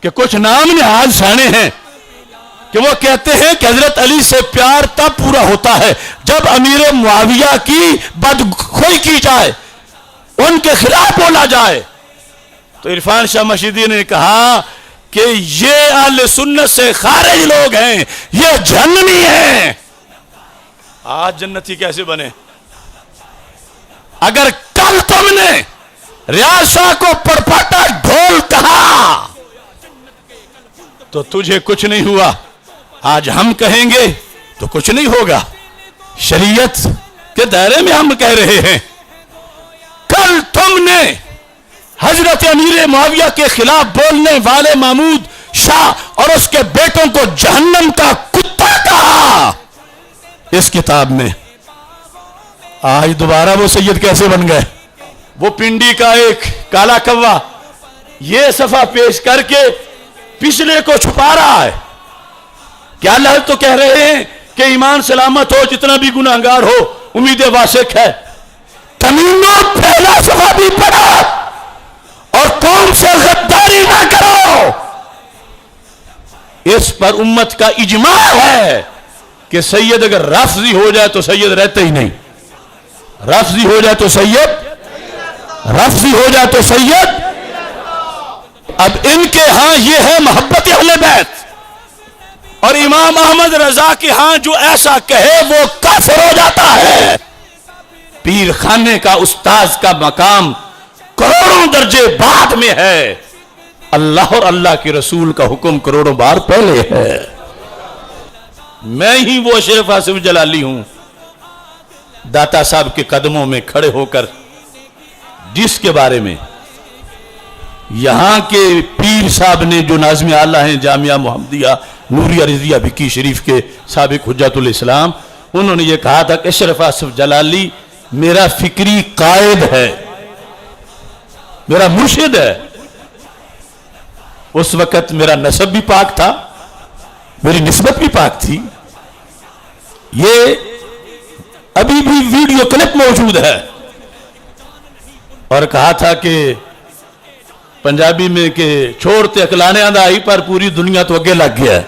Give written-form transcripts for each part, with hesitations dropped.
کہ کچھ نام نہاد سیانے ہیں کہ وہ کہتے ہیں کہ حضرت علی سے پیار تب پورا ہوتا ہے جب امیر معاویہ کی بدخوئی کی جائے، ان کے خلاف بولا جائے۔ تو عرفان شاہ مشیدی نے کہا کہ یہ اہل سنت سے خارج لوگ ہیں، یہ جہنمی ہیں۔ آج جنتی کیسے بنے؟ اگر کل تم نے ریاض شاہ کو پرپٹا ڈھول کہا تو تجھے کچھ نہیں ہوا، آج ہم کہیں گے تو کچھ نہیں ہوگا۔ شریعت کے دائرے میں ہم کہہ رہے ہیں، کل تم نے حضرت امیر معاویہ کے خلاف بولنے والے محمود شاہ اور اس کے بیٹوں کو جہنم کا کتا کہا اس کتاب میں۔ آج دوبارہ وہ سید کیسے بن گئے؟ وہ پنڈی کا ایک کالا کوا یہ صفحہ پیش کر کے پچھلے کو چھپا رہا ہے۔ کیا اللہ تو کہہ رہے ہیں کہ ایمان سلامت ہو، جتنا بھی گناہگار ہو امید واسق ہے۔ کمینوں پہلا صفحہ بھی پڑھا اور قوم سے غداری نہ کرو۔ اس پر امت کا اجماع ہے کہ سید اگر رافضی ہو جائے تو سید رہتے ہی نہیں، رافضی ہو جائے تو سید، رافضی ہو جائے تو سید۔ اب ان کے ہاں یہ ہے محبت اہل بیت، اور امام احمد رضا کے ہاں جو ایسا کہے وہ کافر ہو جاتا ہے۔ پیر خانے کا استاذ کا مقام کروڑوں درجے بعد میں ہے، اللہ اور اللہ کے رسول کا حکم کروڑوں بار پہلے ہے۔ میں ہی وہ اشرف آصف جلالی ہوں داتا صاحب کے قدموں میں کھڑے ہو کر جس کے بارے میں یہاں کے پیر صاحب نے جو ناظم اعلیٰ ہیں جامعہ محمدیہ نوریہ رضیہ بکی شریف کے سابق حجت الاسلام، انہوں نے یہ کہا تھا کہ اشرف آصف جلالی میرا فکری قائد ہے، میرا مرشد ہے۔ اس وقت میرا نسب بھی پاک تھا، میری نسبت بھی پاک تھی۔ یہ ابھی بھی ویڈیو کلپ موجود ہے، اور کہا تھا کہ پنجابی میں کہ چھوڑتے اکلانے آئی پر پوری دنیا تو اگے لگ گیا ہے۔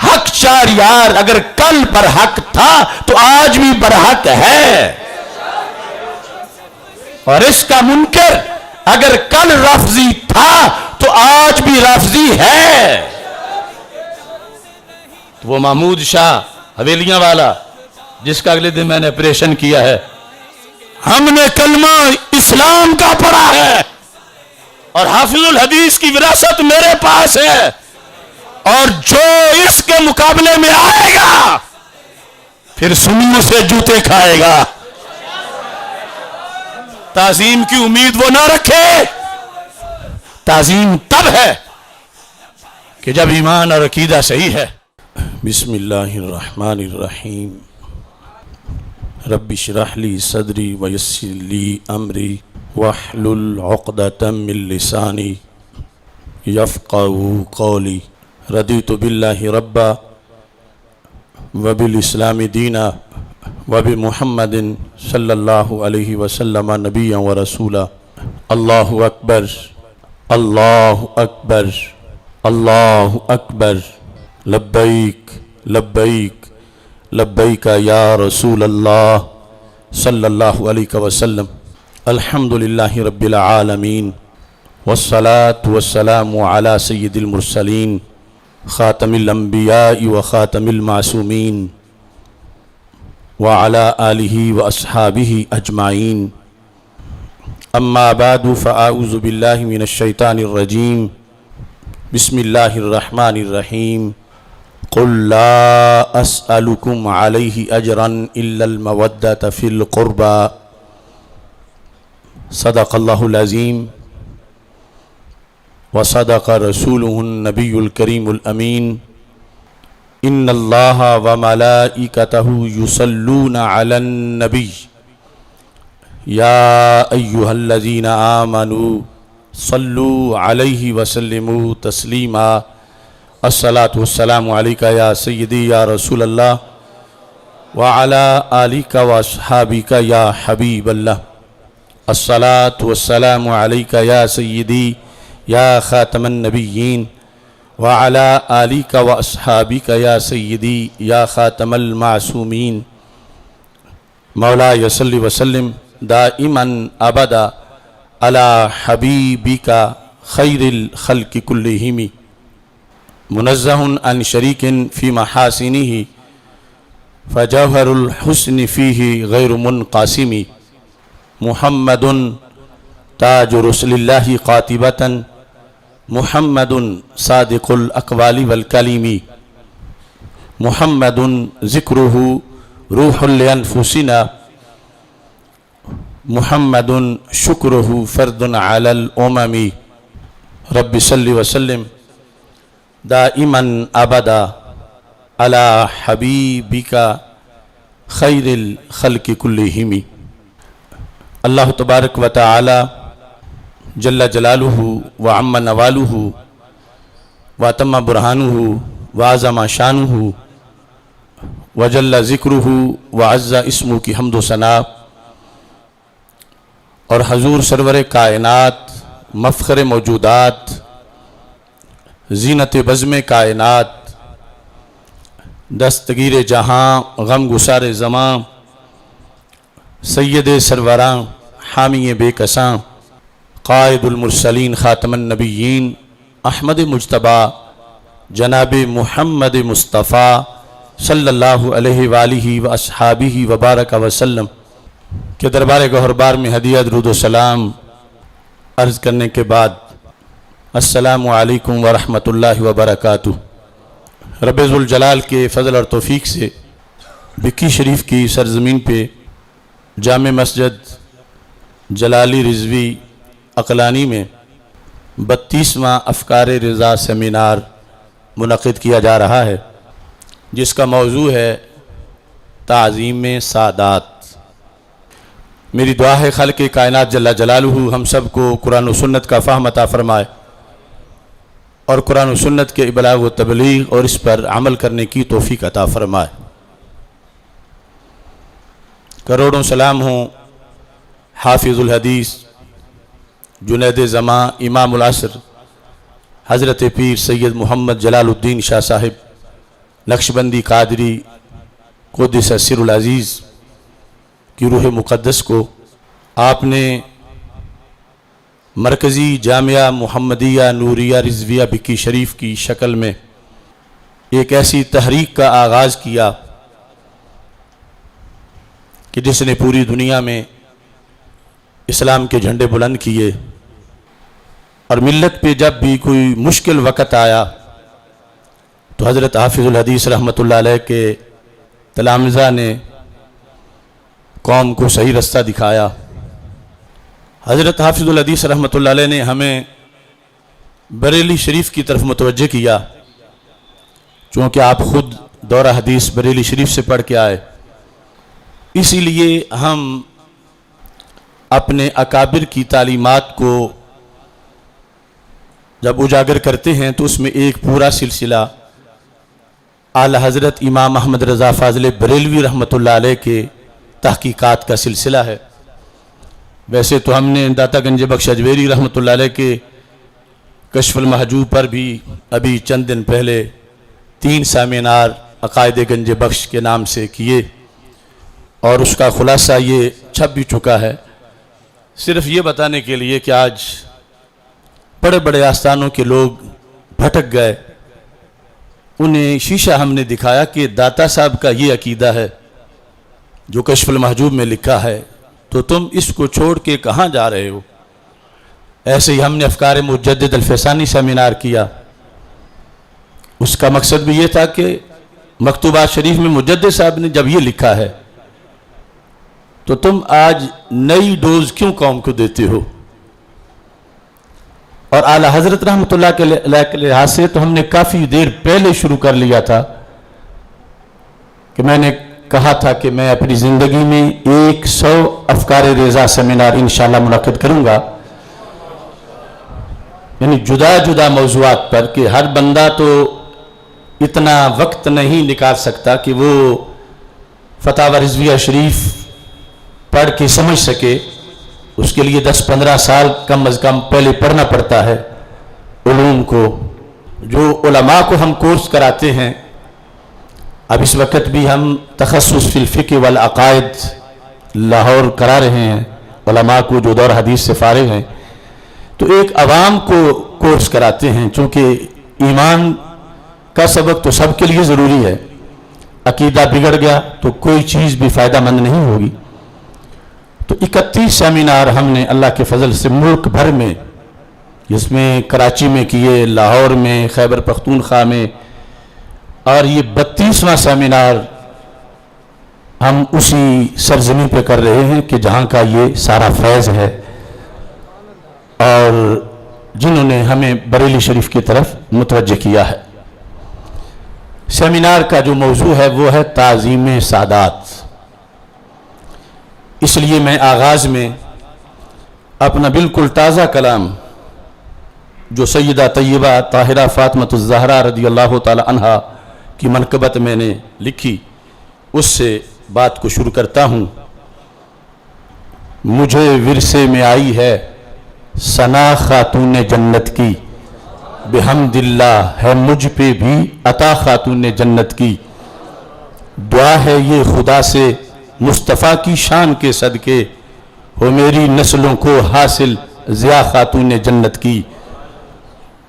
حق چار یار اگر کل برحق تھا تو آج بھی برحق ہے، اور اس کا منکر اگر کل رافضی تھا تو آج بھی رافضی ہے۔ تو وہ محمود شاہ حویلیاں والا جس کا اگلے دن میں نے آپریشن کیا ہے، ہم نے کلمہ اسلام کا پڑھا ہے اور حافظ الحدیث کی وراثت میرے پاس ہے، اور جو اس کے مقابلے میں آئے گا پھر سنیوں سے جوتے کھائے گا۔ تعظیم کی امید وہ نہ رکھے، تعظیم تب ہے کہ جب ایمان اور عقیدہ صحیح ہے۔ بسم اللہ الرحمن الرحیم، رب اشرح لی صدری ویسر لی امری واحلل عقدۃ من لسانی یفقہوا قولی، رضیت باللہ ربا وبالاسلام دینا وبمحمد صلی اللہ علیہ وسلم نبیا ورسولا۔ اللہ اکبر، اللہ اکبر، اللہ اکبر، لبیک لبیک لبیک یا رسول اللہ صلی اللہ علیہ وسلم۔ الحمدللہ رب العالمین، والصلاة والسلام علی سید المرسلین، خاتم الانبیاء وخاتم المعصومین، وعلی آلہ واصحابہ اجمعین۔ اما بعد فاعوذ باللہ من الشیطان الرجیم، بسم اللہ الرحمن الرحیم۔ قل لا اسألکم علیہ اجرا الا المودۃ فی القربى، صدق اللہ العظیم وصدق رسولہ النبی الکریم الامین۔ ان اللہ وملائکتہ یصلون علی النبی یا ایہا الذین آمنوا صلوا علیہ وسلموا تسلیما۔ الصلاۃ والسلام علیکہ یا سیدی یا رسول اللہ وعلی آلکہ واصحابکہ یا حبیب اللہ۔ الصلاۃ والسلام علیکہ یا سیدی یا خاتم النبیین وعلی آلک و اصحابک یا سیدی یا خاتم المعصومین مولا صلی وسلم دائما ابدا علی حبیبک خیر الخلق کلہم منزہ عن شریک فی محاسنہ فجوہر الحسن فیہ غیر منقاسم محمد تاج رسل اللہ قاطبۃ محمد صادق الاقوال والکلم محمد ذکرہ روح لانفسنا محمد شکرہ فرد علی الامم رب صلی وسلم دائما ابدا علی حبیبک خیر الخلق کلہم۔ اللہ تبارک و تعالی جل جلالہ وعم نوالہ واتم برہانہ وعظم شانہ وجل ذکرہ وعز اسمہ کی حمد و ثنا اور حضور سرور کائنات مفخر موجودات زینت بزم کائنات دستگیر جہاں غم گسار زماں سید سروراں حامی بے کساں قائد المرسلین خاتم النبیین احمد مجتبی جناب محمد مصطفیٰ صلی اللہ علیہ وآلہ واصحابہ وبارک وسلم کے دربار گوہربار میں ہدیہ درود و سلام عرض کرنے کے بعد السلام علیکم ورحمۃ اللہ وبرکاتہ۔ رب ذوالجلال کے فضل اور توفیق سے بکی شریف کی سرزمین پہ جامع مسجد جلالی رضوی عقلانی میں 32واں افکار رضا سیمینار منعقد کیا جا رہا ہے، جس کا موضوع ہے تعظیم سادات۔ میری دعا ہے خالق کائنات جل جلالہ ہم سب کو قرآن و سنت کا فہم عطا فرمائے اور قرآن و سنت کے ابلاغ و تبلیغ اور اس پر عمل کرنے کی توفیق عطا فرمائے۔ کروڑوں سلام ہوں حافظ الحدیث جنید زماں امام العصر حضرت پیر سید محمد جلال الدین شاہ صاحب نقشبندی قادری قدس سر العزیز کی روح مقدس کو آپ نے مرکزی جامعہ محمدیہ نوریہ رضویہ بکی شریف کی شکل میں ایک ایسی تحریک کا آغاز کیا کہ جس نے پوری دنیا میں اسلام کے جھنڈے بلند کیے، اور ملت پہ جب بھی کوئی مشکل وقت آیا تو حضرت حافظ الحدیث رحمۃ اللہ علیہ کے تلامذہ نے قوم کو صحیح رستہ دکھایا۔ حضرت حافظ الحدیث رحمۃ اللہ علیہ نے ہمیں بریلی شریف کی طرف متوجہ کیا، چونکہ آپ خود دورہ حدیث بریلی شریف سے پڑھ کے آئے، اسی لیے ہم اپنے اکابر کی تعلیمات کو جب اجاگر کرتے ہیں تو اس میں ایک پورا سلسلہ اعلی حضرت امام احمد رضا فاضل بریلوی رحمۃ اللہ علیہ کے تحقیقات کا سلسلہ ہے۔ ویسے تو ہم نے داتا گنج بخش اجویری رحمۃ اللہ علیہ کے کشف المحجوب پر بھی ابھی چند دن پہلے 3 سیمینار عقائد گنج بخش کے نام سے کیے، اور اس کا خلاصہ یہ چھپ بھی چکا ہے، صرف یہ بتانے کے لیے کہ آج بڑے بڑے آستانوں کے لوگ بھٹک گئے، انہیں شیشہ ہم نے دکھایا کہ داتا صاحب کا یہ عقیدہ ہے جو کشف المحجوب میں لکھا ہے، تو تم اس کو چھوڑ کے کہاں جا رہے ہو۔ ایسے ہی ہم نے افکار مجدد الفسانی سیمینار کیا، اس کا مقصد بھی یہ تھا کہ مکتوبات شریف میں مجدد صاحب نے جب یہ لکھا ہے تو تم آج نئی ڈوز کیوں قوم کو دیتے ہو۔ اور اعلی حضرت رحمۃ اللہ کے لحاظ سے تو ہم نے کافی دیر پہلے شروع کر لیا تھا کہ میں نے کہا تھا کہ میں اپنی زندگی میں 100 افکار رضا سیمینار انشاءاللہ منعقد کروں گا، یعنی جدا جدا موضوعات پر، کہ ہر بندہ تو اتنا وقت نہیں نکال سکتا کہ وہ فتاوی رضویہ شریف پڑھ کے سمجھ سکے، اس کے لیے 10-15 سال کم از کم پہلے پڑھنا پڑتا ہے، علوم کو، جو علماء کو ہم کورس کراتے ہیں، اب اس وقت بھی ہم تخصص فی الفقہ والعقائد لاہور کرا رہے ہیں علماء کو جو دور حدیث سے فارغ ہیں، تو ایک عوام کو کورس کراتے ہیں، چونکہ ایمان کا سبق تو سب کے لیے ضروری ہے، عقیدہ بگڑ گیا تو کوئی چیز بھی فائدہ مند نہیں ہوگی۔ تو 31 سیمینار ہم نے اللہ کے فضل سے ملک بھر میں، جس میں کراچی میں کیے، لاہور میں، خیبر پختونخوا میں، اور یہ 32واں سیمینار ہم اسی سرزمین پہ کر رہے ہیں کہ جہاں کا یہ سارا فیض ہے، اور جنہوں نے ہمیں بریلی شریف کی طرف متوجہ کیا ہے۔ سیمینار کا جو موضوع ہے وہ ہے تعظیم سادات۔ اس لیے میں آغاز میں اپنا بالکل تازہ کلام جو سیدہ طیبہ طاہرہ فاطمۃ الزہرا رضی اللہ تعالی عنہا کی منقبت میں نے لکھی، اس سے بات کو شروع کرتا ہوں۔ مجھے ورثے میں آئی ہے ثنا خاتون جنت کی، بحمد اللہ ہے مجھ پہ بھی عطا خاتون جنت کی، دعا ہے یہ خدا سے مصطفیٰ کی شان کے صدقے، ہو میری نسلوں کو حاصل ضیاء خاتون جنت کی۔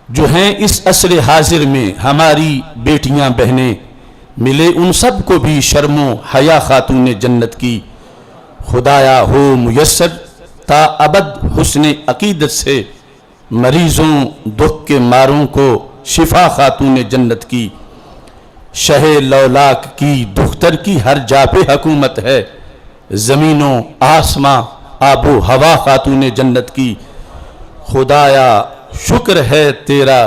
جو ہیں اس عصر حاضر میں ہماری بیٹیاں بہنیں، ملے ان سب کو بھی شرم و حیا خاتون جنت کی، خدایا ہو میسر تا ابد حسن عقیدت سے، مریضوں دکھ کے ماروں کو شفا خاتون جنت کی، شہ لولاک کی دختر کی ہر جا پہ حکومت ہے، زمینوں آسماں آب و ہوا خاتون جنت کی، خدایا شکر ہے تیرا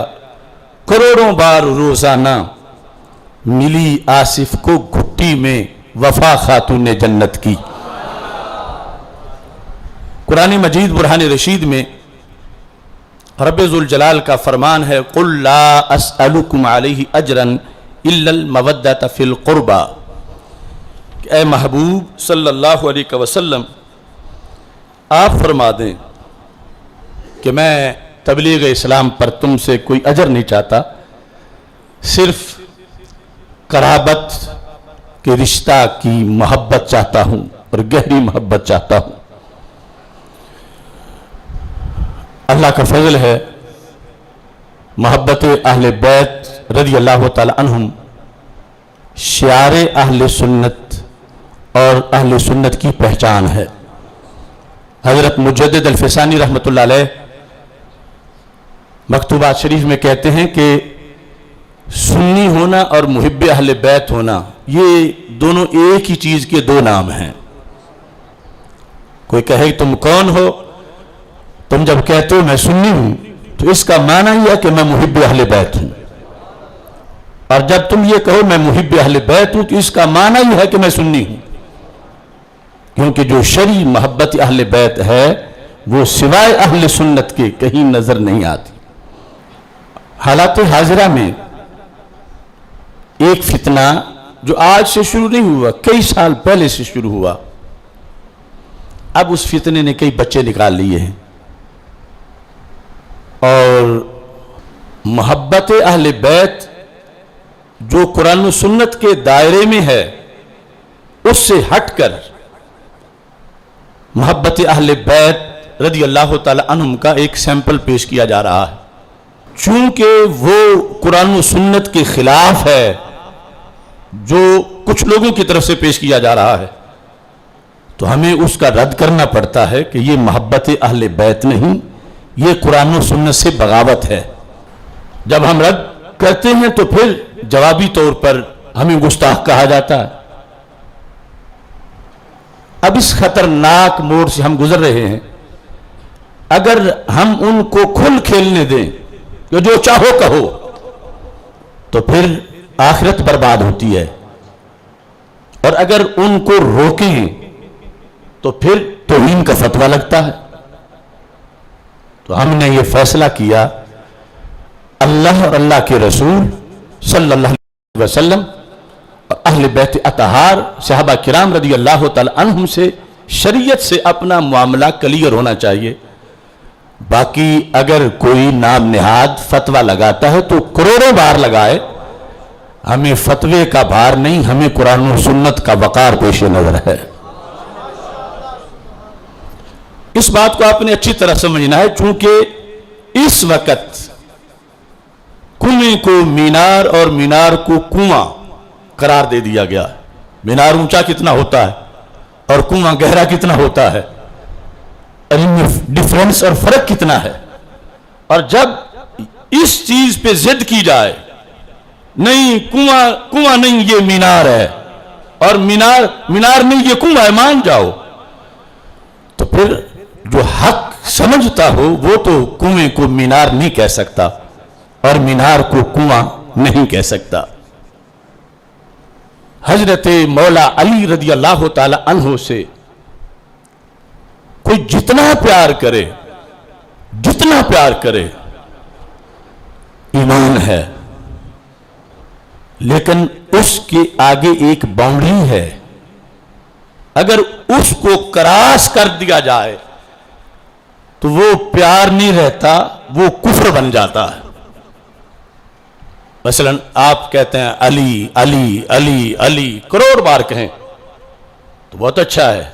کروڑوں بار روزانہ، ملی آصف کو گھٹی میں وفا خاتون جنت کی۔ قرآن مجید برہان رشید میں رب ذوالجلال کا فرمان ہے، قُلْ لَا أَسْأَلُكُمْ عَلَيْهِ أَجْرًا إِلَّا الْمَوَدَّةَ فِي الْقُرْبَى، کہ اے محبوب صلی اللہ علیہ وسلم آپ فرما دیں کہ میں تبلیغ اسلام پر تم سے کوئی اجر نہیں چاہتا، صرف قرابت کے رشتہ کی محبت چاہتا ہوں اور گہری محبت چاہتا ہوں۔ اللہ کا فضل ہے، محبت اہل بیت رضی اللہ تعالی عنہم شعار اہل سنت اور اہل سنت کی پہچان ہے۔ حضرت مجدد الفسانی رحمۃ اللہ علیہ مکتوبات شریف میں کہتے ہیں کہ سنی ہونا اور محب اہل بیت ہونا یہ دونوں ایک ہی چیز کے دو نام ہیں۔ کوئی کہے تم کون ہو، تم جب کہتے ہو میں سنی ہوں تو اس کا معنی یہ ہے کہ میں محب اہل بیت ہوں، اور جب تم یہ کہو میں محب اہل بیت ہوں تو اس کا معنی یہ ہے کہ میں سنی ہوں، کیونکہ جو شرعی محبت اہل بیت ہے وہ سوائے اہل سنت کے کہیں نظر نہیں آتی۔ حالات حاضرہ میں ایک فتنہ جو آج سے شروع نہیں ہوا، کئی سال پہلے سے شروع ہوا، اب اس فتنے نے کئی بچے نکال لیے ہیں، اور محبت اہل بیت جو قرآن و سنت کے دائرے میں ہے اس سے ہٹ کر محبت اہل بیت رضی اللہ تعالی عنہم کا ایک سیمپل پیش کیا جا رہا ہے۔ چونکہ وہ قرآن و سنت کے خلاف ہے جو کچھ لوگوں کی طرف سے پیش کیا جا رہا ہے، تو ہمیں اس کا رد کرنا پڑتا ہے کہ یہ محبت اہل بیت نہیں، یہ قرآن و سنت سے بغاوت ہے۔ جب ہم رد کرتے ہیں تو پھر جوابی طور پر ہمیں گستاخ کہا جاتا ہے۔ اب اس خطرناک موڑ سے ہم گزر رہے ہیں، اگر ہم ان کو کھل کھیلنے دیں کہ جو چاہو کہو تو پھر آخرت برباد ہوتی ہے، اور اگر ان کو روکیں تو پھر توہین کا فتویٰ لگتا ہے۔ تو ہم نے یہ فیصلہ کیا، اللہ اور اللہ کے رسول صلی اللہ علیہ وسلم اور اہل بیت اطہار صحابہ کرام رضی اللہ تعالی عنہم سے شریعت سے اپنا معاملہ کلیئر ہونا چاہیے۔ باقی اگر کوئی نام نہاد فتویٰ لگاتا ہے تو کروڑوں بار لگائے، ہمیں فتوے کا بھار نہیں، ہمیں قرآن و سنت کا وقار پیش نظر ہے۔ اس بات کو آپ نے اچھی طرح سمجھنا ہے، چونکہ اس وقت کنویں کو مینار اور مینار کو کنواں قرار دے دیا گیا۔ مینار اونچا کتنا ہوتا ہے اور کنواں گہرا کتنا ہوتا ہے، اور ان میں ڈیفرنس اور فرق کتنا ہے۔ اور جب اس چیز پہ ضد کی جائے، نہیں کنواں نہیں یہ مینار ہے، اور مینار نہیں یہ کنواں ہے، مان جاؤ، تو پھر جو حق سمجھتا ہو وہ تو کنویں کو مینار نہیں کہہ سکتا اور مینار کو کنواں نہیں کہہ سکتا۔ حضرت مولا علی رضی اللہ تعالی عنہ سے کوئی جتنا پیار کرے ایمان ہے، لیکن اس کے آگے ایک باؤنڈری ہے، اگر اس کو کراس کر دیا جائے تو وہ پیار نہیں رہتا، وہ کفر بن جاتا ہے۔ مثلا آپ کہتے ہیں علی علی علی علی، کروڑ بار کہیں تو بہت اچھا ہے،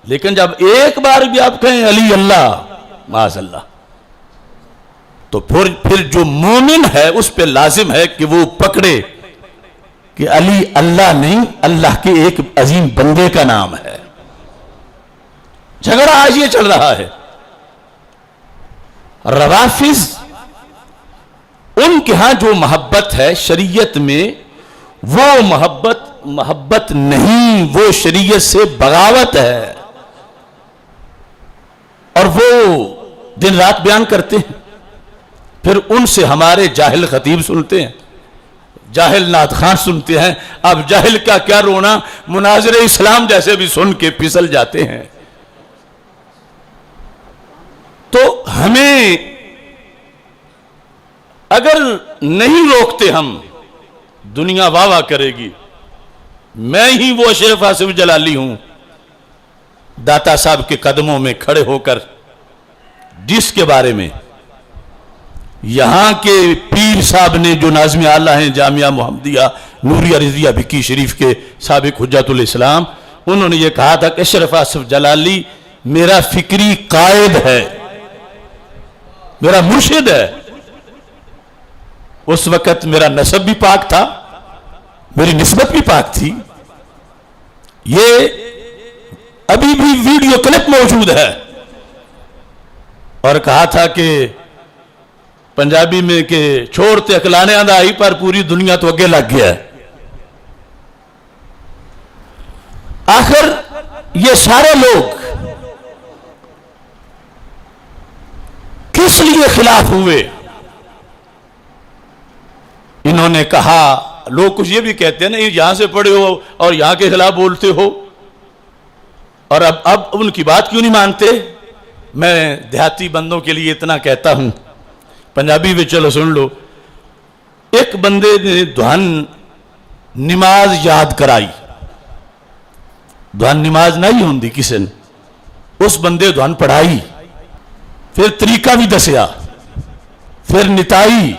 لیکن جب ایک بار بھی آپ کہیں علی اللہ معاذ اللہ، تو پھر جو مومن ہے اس پہ لازم ہے کہ وہ پکڑے کہ علی اللہ نہیں، اللہ کے ایک عظیم بندے کا نام ہے۔ جھگڑا آج یہ چل رہا ہے، روافض ان کے ہاں جو محبت ہے شریعت میں، وہ محبت نہیں، وہ شریعت سے بغاوت ہے، اور وہ دن رات بیان کرتے ہیں۔ پھر ان سے ہمارے جاہل خطیب سنتے ہیں، جاہل نعت خان سنتے ہیں، اب جاہل کا کیا رونا، مناظر اسلام جیسے بھی سن کے پھسل جاتے ہیں۔ تو ہمیں اگر نہیں روکتے ہم، دنیا واہ واہ کرے گی، میں ہی وہ اشرف آصف جلالی ہوں داتا صاحب کے قدموں میں کھڑے ہو کر، جس کے بارے میں یہاں کے پیر صاحب نے جو ناظم اعلیٰ ہیں جامعہ محمدیہ نوریہ رضویہ بکی شریف کے سابق حجت الاسلام، انہوں نے یہ کہا تھا کہ اشرف آصف جلالی میرا فکری قائد ہے، میرا مرشد ہے۔ اس وقت میرا نسب بھی پاک تھا، میری نسبت بھی پاک تھی۔ یہ ابھی بھی ویڈیو کلپ موجود ہے، اور کہا تھا کہ پنجابی میں کہ چھوڑتے اکلانے آئی پر پوری دنیا تو اگے لگ گیا ہے۔ آخر یہ سارے لوگ کس لیے خلاف ہوئے؟ انہوں نے کہا، لوگ کچھ یہ بھی کہتے ہیں نا، یہاں سے پڑھے ہو اور یہاں کے خلاف بولتے ہو، اور اب ان کی بات کیوں نہیں مانتے؟ میں دیہاتی بندوں کے لیے اتنا کہتا ہوں، پنجابی میں چلو سن لو۔ ایک بندے نے دھن نماز یاد کرائی، دھن نماز نہیں ہوندی کسی نے، اس بندے دھن پڑھائی، پھر طریقہ بھی دسیا، پھر نتائی،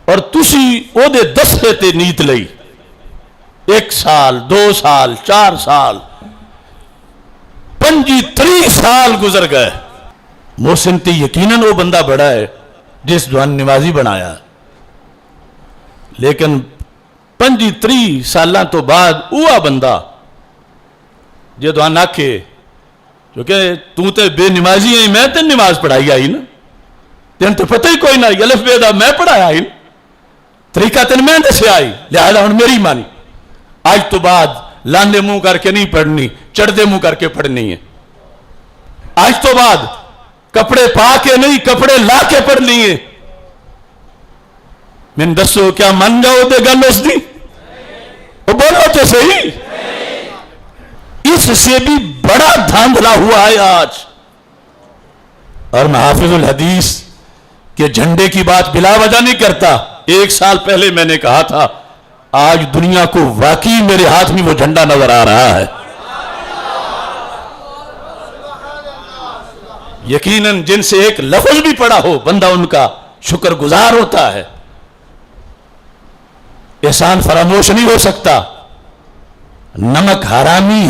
اور تسی او دے دسے تے نیت لئی، 1 سال 2 سال 4 سال 35 سال گزر گئے۔ محسن تے یقیناً وہ بندہ بڑا ہے جس دھن نمازی بنایا، لیکن 35 سالاں تو بعد وہ بندہ جو دھن آکھے، کیونکہ تو تے بے نمازی ہیں، میں تے نماز پڑھائی آئی نا، تین تو پتہ ہی کوئی نہ، الف بے دا میں پڑھایا آئی نا، طریقہ تین میں دسے آئی، لہذا ہن میری مانی، آج تو بعد لاندے منہ کر کے نہیں پڑھنی، چڑھدے منہ کر کے پڑھنی ہے۔ آج تو بعد کپڑے پا کے نہیں، کپڑے لا کے پڑھنی ہے۔ میں دسو کیا من جاؤ دے گل اس دی؟ وہ بولو تو صحیح۔ اس سے بھی بڑا دھاندلا ہوا ہے آج، اور میں حافظ الحدیث کے جھنڈے کی بات بلا وجہ نہیں کرتا۔ 1 سال پہلے میں نے کہا تھا، آج دنیا کو واقعی میرے ہاتھ میں وہ جھنڈا نظر آ رہا ہے۔ یقیناً جن سے ایک لفظ بھی پڑا ہو بندہ ان کا شکر گزار ہوتا ہے. احسان فراموش نہیں ہو سکتا. نمک حرامی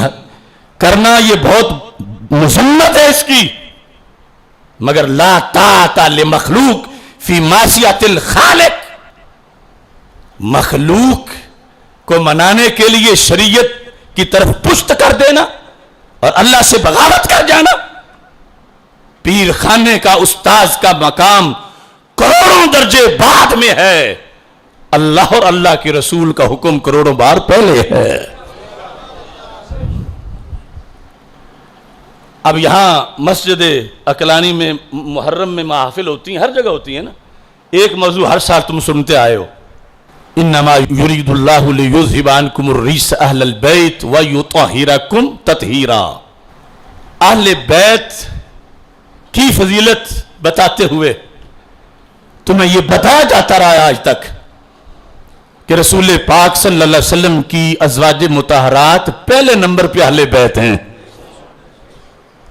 کرنا یہ بہت مذمت ہے اس کی، مگر لا طاعت لمخلوق فی معصیت الخالق. مخلوق کو منانے کے لیے شریعت کی طرف پشت کر دینا اور اللہ سے بغاوت کر جانا. پیر خانے کا استاذ کا مقام کروڑوں درجے بعد میں ہے، اللہ اور اللہ کے رسول کا حکم کروڑوں بار پہلے ہے. اب یہاں مسجد عقلانی میں محرم میں محافل ہوتی ہیں، ہر جگہ ہوتی ہیں نا. ایک موضوع ہر سال تم سنتے آئے ہو، انما یرید اللہ لیذھب عنکم الرجس اہل البیت ویطہرکم تطہیرا. اہل بیت کی فضیلت بتاتے ہوئے تمہیں یہ بتایا جاتا رہا ہے آج تک کہ رسول پاک صلی اللہ علیہ وسلم کی ازواج مطہرات پہلے نمبر پہ اہل بیت ہیں.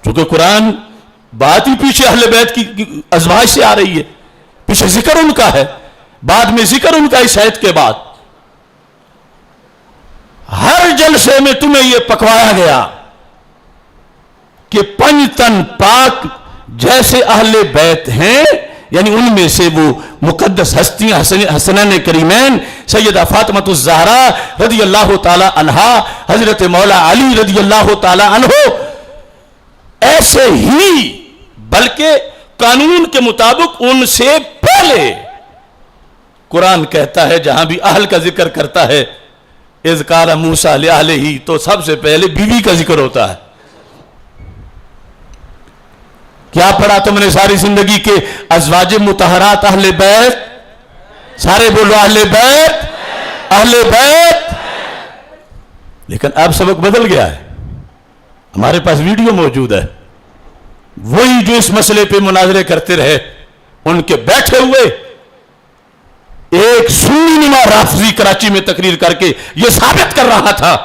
چونکہ قرآن بات ہی پیچھے اہل بیت کی ازواج سے آ رہی ہے، پیچھے ذکر ان کا ہے، بعد میں ذکر ان کا اس آیت کے بعد. ہر جلسے میں تمہیں یہ پکوایا گیا کہ پنج تن پاک جیسے اہل بیت ہیں، یعنی ان میں سے وہ مقدس ہستیاں حسنین کریمین سیدہ فاطمہ الزہرا رضی اللہ تعالی عنہا، حضرت مولا علی رضی اللہ تعالی عنہ، ایسے ہی بلکہ قانون کے مطابق ان سے پہلے قرآن کہتا ہے جہاں بھی اہل کا ذکر کرتا ہے اذ قال موسیٰ لأہلہ، تو سب سے پہلے بیوی کا ذکر ہوتا ہے. کیا پڑھا تم نے ساری زندگی کے ازواج مطہرات اہل بیت؟ سارے بولو اہل بیت، اہل بیت. لیکن اب سبق بدل گیا ہے. ہمارے پاس ویڈیو موجود ہے، وہی جو اس مسئلے پہ مناظرے کرتے رہے ان کے بیٹھے ہوئے ایک سنی نما رافضی کراچی میں تقریر کر کے یہ ثابت کر رہا تھا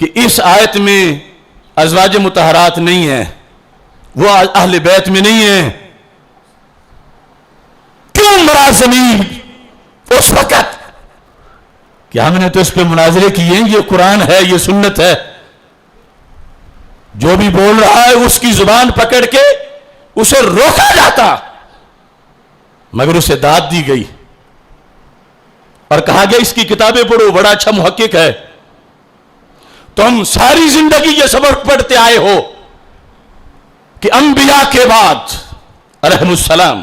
کہ اس آیت میں ازواج مطہرات نہیں ہیں، وہ اہل بیت میں نہیں ہیں. کیوں مراسمی اس وقت کہ ہم نے تو اس پہ مناظرے کیے ہیں، یہ قرآن ہے، یہ سنت ہے. جو بھی بول رہا ہے اس کی زبان پکڑ کے اسے روکا جاتا، مگر اسے داد دی گئی اور کہا گیا اس کی کتابیں پڑھو، بڑا اچھا محقق ہے. تم ساری زندگی یہ سبق پڑھتے آئے ہو کہ انبیاء کے بعد علیہم السلام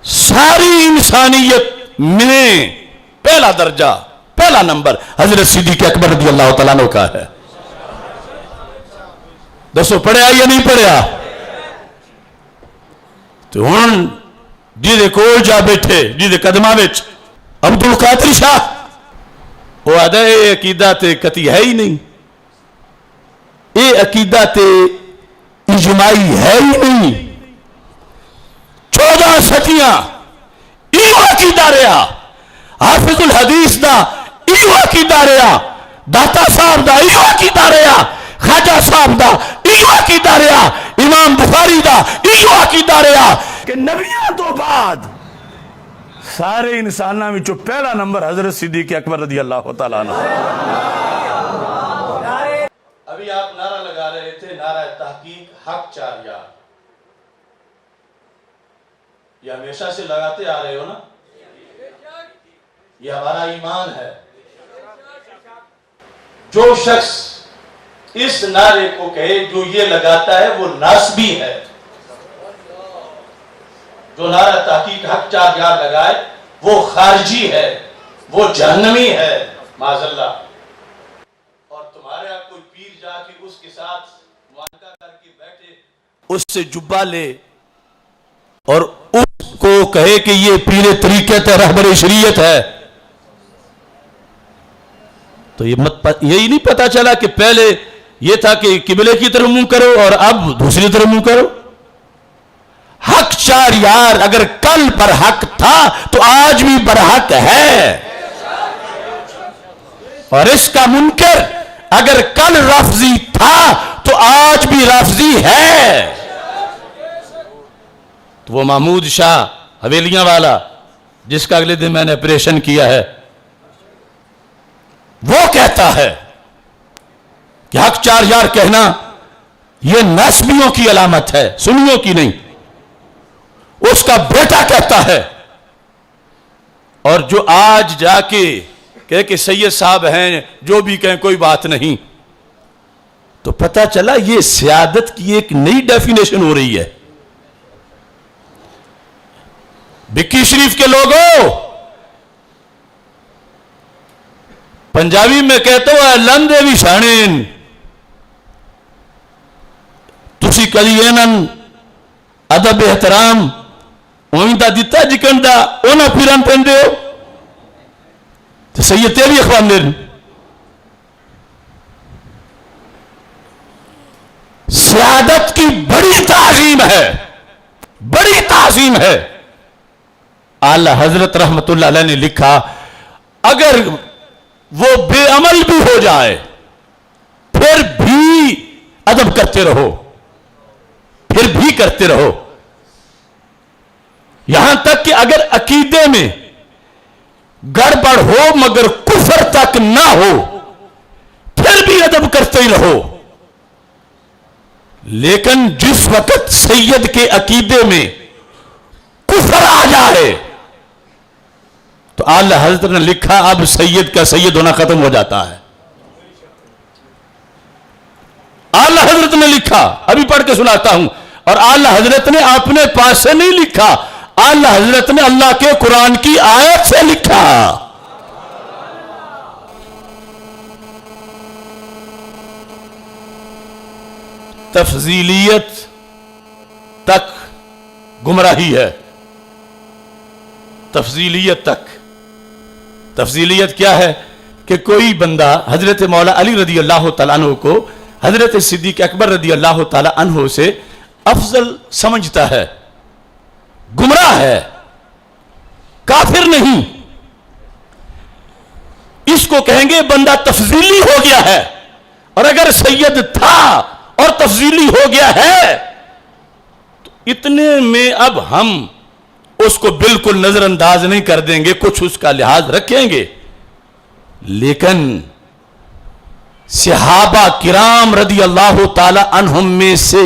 ساری انسانیت میں پہلا درجہ، پہلا نمبر حضرت صدیق اکبر رضی اللہ تعالیٰ عنہ کا ہے. دسو پڑھیا یا نہیں پڑھیا؟ تو ہن جیدے کول جا بیٹھے جیدے قدمہ وچ عبد القادر شاہ، وہ آدھا یہ عقیدہ تے کتی ہے ہی نہیں، یہ عقیدہ تے اجماعی ہے ہی نہیں. 14 صدیاں ایو عقیدہ رہا، حافظ الحدیث دا ایو عقیدہ رہا، داتا صاحب دا ایو عقیدہ رہا، خواجہ صاحب دا ایو عقیدہ رہا، امام بخاری دا ایو عقیدہ رہا کہ نبیوں تو بعد سارے انسانوں میں جو پہلا نمبر حضرت صدیق اکبر رضی اللہ تعالیٰ عنہ. ابھی آپ نعرہ لگا رہے تھے، نعرہ تحقیق حق 4 یار، یہ ہمیشہ سے لگاتے آ رہے ہو نا، یہ ہمارا ایمان ہے. جو شخص اس نعرے کو کہے جو یہ لگاتا ہے وہ ناسبی ہے. جو نعرہ تحقیق حق 4 یار لگائے وہ خارجی ہے، وہ جہنمی ہے معاذ اللہ. اور تمہارے یہاں کوئی پیر جا کے اس کے ساتھ معاہدہ کر کے بیٹھے، اس سے جبہ لے اور اس کو کہے کہ یہ پیر طریقت ہے، رہبر شریعت ہے، تو یہی نہیں پتا چلا کہ پہلے یہ تھا کہ قبلے کی طرف منہ کرو اور اب دوسری طرف منہ کرو. حق 4 یار اگر کل پر حق تھا تو آج بھی برحق ہے، اور اس کا منکر اگر کل رافضی تھا تو آج بھی رافضی ہے. تو وہ محمود شاہ حویلیاں والا جس کا اگلے دن میں نے آپریشن کیا ہے، وہ کہتا ہے کہ حق چار یار کہنا یہ نسبیوں کی علامت ہے، سنیوں کی نہیں. اس کا بیٹا کہتا ہے. اور جو آج جا کے کہے کہ سید صاحب ہیں، جو بھی کہیں کوئی بات نہیں، تو پتہ چلا یہ سیادت کی ایک نئی ڈیفینیشن ہو رہی ہے. بکی شریف کے لوگوں، پنجابی میں کہتے ہو لندے بھی شانین، تسی کدی اینن ادب احترام اوہی دا دیتا جکن دا اونا پھران پہندے ہو تو سید تیری اخوان دیر. سیادت کی بڑی تعظیم ہے، بڑی تعظیم ہے. اعلی حضرت رحمت اللہ علیہ نے لکھا اگر وہ بے عمل بھی ہو جائے پھر بھی ادب کرتے رہو، پھر بھی کرتے رہو. یہاں تک کہ اگر عقیدے میں گڑبڑ ہو مگر کفر تک نہ ہو پھر بھی ادب کرتے ہی رہو. لیکن جس وقت سید کے عقیدے میں کفر آ جائے تو اعلی حضرت نے لکھا اب سید کا سید ہونا ختم ہو جاتا ہے. اعلی حضرت نے لکھا، ابھی پڑھ کے سناتا ہوں. اور اعلی حضرت نے اپنے پاس سے نہیں لکھا، اعلی حضرت نے اللہ کے قرآن کی آیت سے لکھا. تفضیلیت تک گمراہی ہے. تفضیلیت تک. تفضیلیت کیا ہے کہ کوئی بندہ حضرت مولا علی رضی اللہ تعالیٰ عنہ کو حضرت صدیق اکبر رضی اللہ تعالیٰ عنہ سے افضل سمجھتا ہے. گمراہ ہے، کافر نہیں. اس کو کہیں گے بندہ تفضیلی ہو گیا ہے. اور اگر سید تھا اور تفضیلی ہو گیا ہے تو اتنے میں اب ہم اس کو بالکل نظر انداز نہیں کر دیں گے، کچھ اس کا لحاظ رکھیں گے. لیکن صحابہ کرام رضی اللہ تعالی عنہم میں سے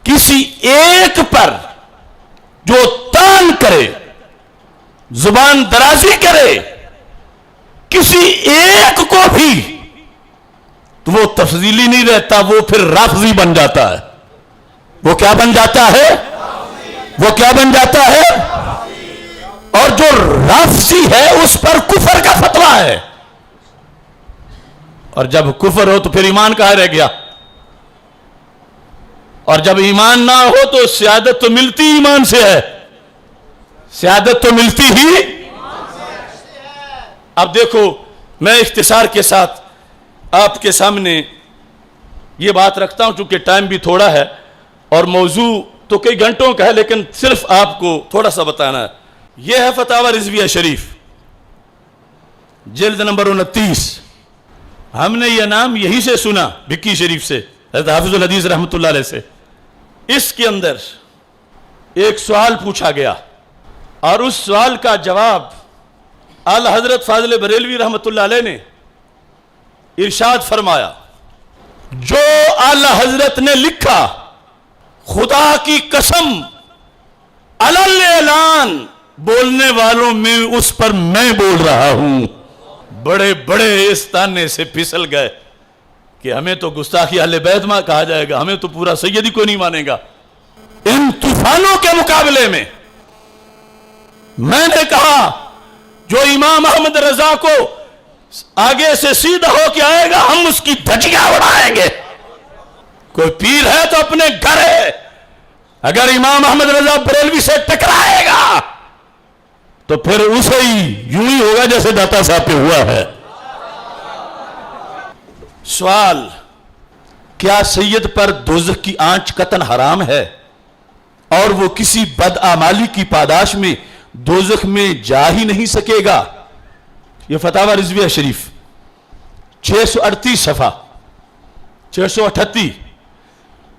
کسی ایک پر جو تان کرے، زبان درازی کرے کسی ایک کو بھی، تو وہ تفضیلی نہیں رہتا، وہ پھر رافضی بن جاتا ہے. وہ کیا بن جاتا ہے؟ وہ کیا بن جاتا ہے؟ اور جو رافضی ہے اس پر کفر کا فتویٰ ہے. اور جب کفر ہو تو پھر ایمان کہاں رہ گیا؟ اور جب ایمان نہ ہو تو سیادت تو ملتی ایمان سے ہے. سیادت تو ملتی ہی. اب دیکھو میں اختصار کے ساتھ آپ کے سامنے یہ بات رکھتا ہوں چونکہ ٹائم بھی تھوڑا ہے اور موضوع تو کئی گھنٹوں کا ہے، لیکن صرف آپ کو تھوڑا سا بتانا ہے. یہ ہے فتاوی رضویہ شریف جلد نمبر 29. ہم نے یہ نام یہی سے سنا، بکی شریف سے، حضرت حافظ الحدیث رحمت اللہ علیہ سے. اس کے اندر ایک سوال پوچھا گیا اور اس سوال کا جواب اعلی حضرت فاضل بریلوی رحمت اللہ علیہ نے ارشاد فرمایا. جو اعلی حضرت نے لکھا خدا کی قسم علل اعلان بولنے والوں میں اس پر میں بول رہا ہوں. بڑے بڑے اس تانے سے پھسل گئے کہ ہمیں تو گستاخی اہل بیت میں کہا جائے گا، ہمیں تو پورا سیدی کو نہیں مانے گا. ان طوفانوں کے مقابلے میں نے کہا جو امام احمد رضا کو آگے سے سیدھا ہو کے آئے گا ہم اس کی دھجیاں اڑائیں گے. کوئی پیر ہے تو اپنے گھر ہے، اگر امام احمد رضا بریلوی سے ٹکرائے گا تو پھر اسے ہی یوں ہی ہوگا جیسے داتا صاحب پہ ہوا ہے. سوال، کیا سید پر دوزخ کی آنچ قطعاً حرام ہے اور وہ کسی بدعمالی کی پاداش میں دوزخ میں جا ہی نہیں سکے گا؟ یہ فتاوی رضویہ شریف 638 صفحہ. 638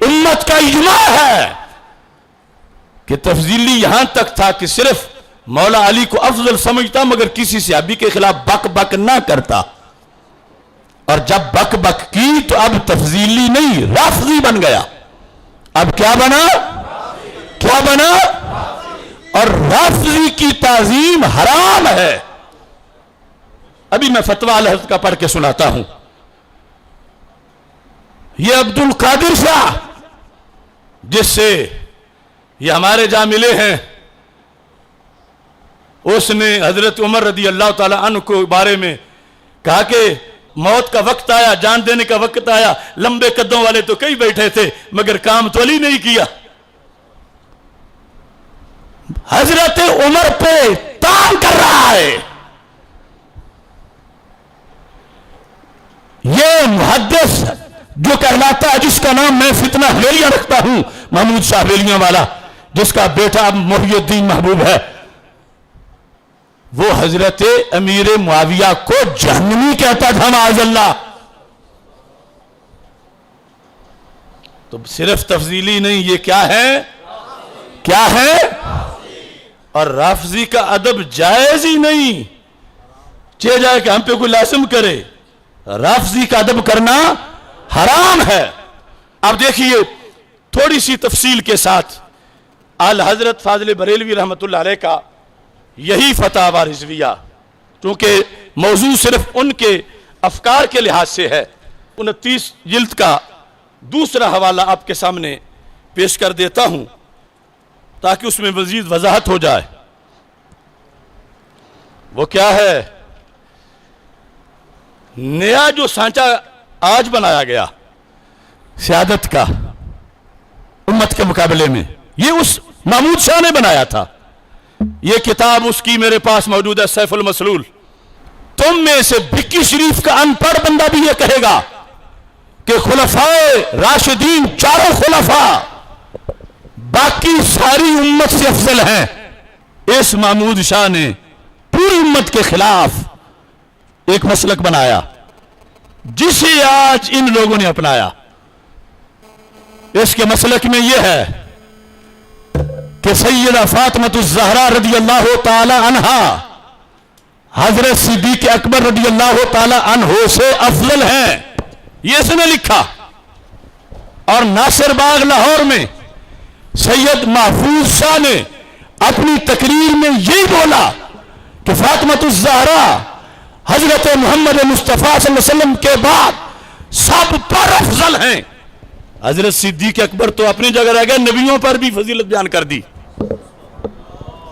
امت کا اجماع ہے کہ تفضیلی یہاں تک تھا کہ صرف مولا علی کو افضل سمجھتا مگر کسی صحابی کے خلاف بک بک نہ کرتا، اور جب بک بک کی تو اب تفضیلی نہیں رافضی بن گیا۔ اب کیا بنا؟ کیا بنا؟ اور رافضی کی تعظیم حرام ہے۔ ابھی میں فتویٰ الحضرت کا پڑھ کے سناتا ہوں۔ یہ عبد القادر شاہ جس سے یہ ہمارے جہاں ملے ہیں، اس نے حضرت عمر رضی اللہ تعالی عنہ کو بارے میں کہا کہ موت کا وقت آیا، جان دینے کا وقت آیا، لمبے قدوں والے تو کئی بیٹھے تھے مگر کام تو علی نہیں کیا۔ حضرت عمر پہ تان کر رہا ہے۔ یہ محدث جو کہلاتا ہے، جس کا نام میں فتنہ حویلیاں رکھتا ہوں، محمود شاہ حویلیاں والا، جس کا بیٹا اب محی الدین محبوب ہے، وہ حضرت امیر معاویہ کو جہنمی کہتا تھا معاذ اللہ۔ تو صرف تفضیلی نہیں، یہ کیا ہے؟ کیا ہے؟ اور رافضی کا ادب جائز ہی نہیں، چاہے جائے کہ ہم پہ کوئی لازم کرے، رافضی کا ادب کرنا حرام ہے۔ اب دیکھیے تھوڑی سی تفصیل کے ساتھ اعلی حضرت فاضل بریلوی رحمت اللہ علیہ کا یہی فتاوی رضویہ، کیونکہ موضوع صرف ان کے افکار کے لحاظ سے ہے، 29 جلد کا دوسرا حوالہ آپ کے سامنے پیش کر دیتا ہوں تاکہ اس میں مزید وضاحت ہو جائے۔ وہ کیا ہے؟ نیا جو سانچہ آج بنایا گیا سیادت کا امت کے مقابلے میں، یہ اس محمود شاہ نے بنایا تھا۔ یہ کتاب اس کی میرے پاس موجود ہے، سیف المسلول۔ تم میں سے بھکی شریف کا ان پڑھ بندہ بھی یہ کہے گا کہ خلفائے راشدین، چاروں خلفاء باقی ساری امت سے افضل ہیں۔ اس محمود شاہ نے پوری امت کے خلاف ایک مسلک بنایا جسے آج ان لوگوں نے اپنایا۔ اس کے مسلک میں یہ ہے کہ سیدہ فاطمۃ الزہرا رضی اللہ تعالی عنہا حضرت صدیق اکبر رضی اللہ تعالی عنہ سے افضل ہیں، یہ اس نے لکھا۔ اور ناصر باغ لاہور میں سید محفوظ شاہ نے اپنی تقریر میں یہی بولا کہ فاطمۃ الزہرا حضرت محمد مصطفیٰ صلی اللہ علیہ وسلم کے بعد سب پر افضل ہیں۔ حضرت صدیق اکبر تو اپنی جگہ رہ گئے، نبیوں پر بھی فضیلت بیان کر دی،